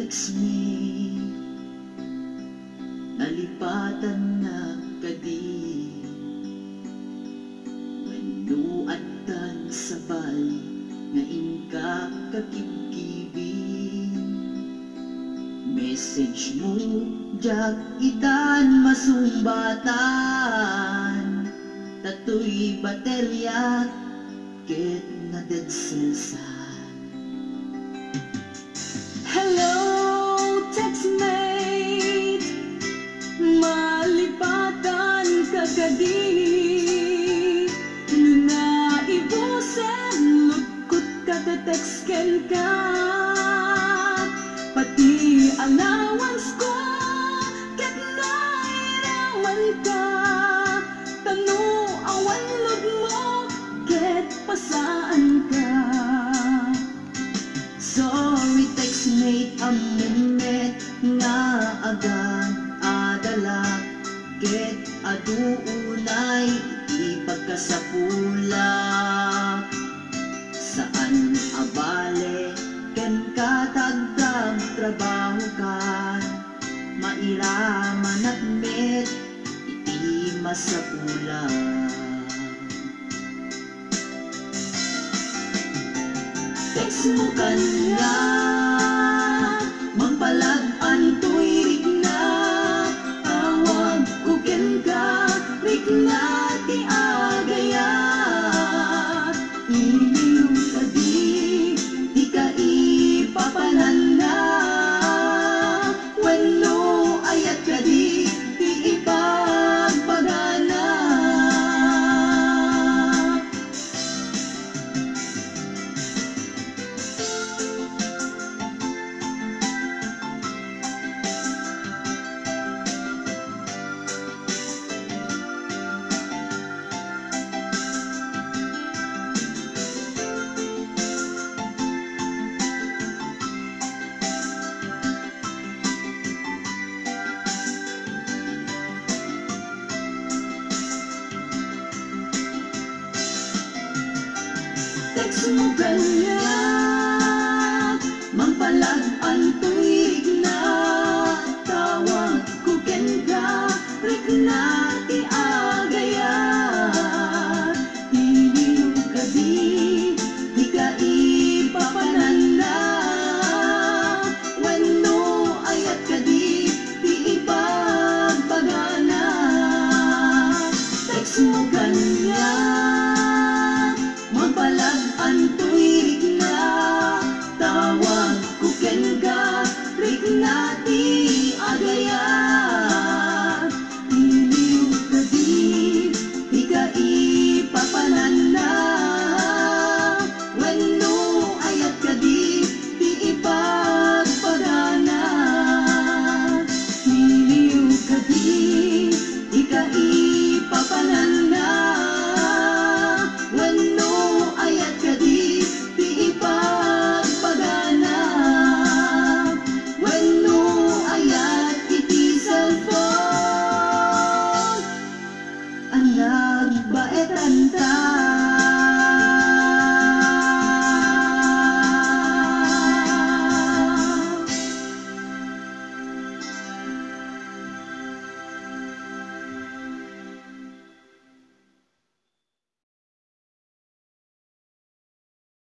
text me, nalipatan na kadi. Wenno adtan sabay nga inka kakibkibin. Message mo jak itan masumbatan, tatoy baterya ket na dead cellsan. Hello, textmate, malipatan kagadi. Nuna ibusen, lugkot ka te-textken ka. Pati allowance ko, ket nairaman ka. Tanu awan lug mo, ket pasaan ka. Sorry textmate, amumet nga agad adala, ket aduunay ipagkasapula. Saan abale ken katagtag trabaho ka, mairaman at met iti masapula. Text mo kanya, magpalag-an to'y rigna. Tawag ko ken ka, rigna ti agayat. Iliw ka di ka ipapananda. Wenno ayat ka di ipagpagana. Text mo kanya,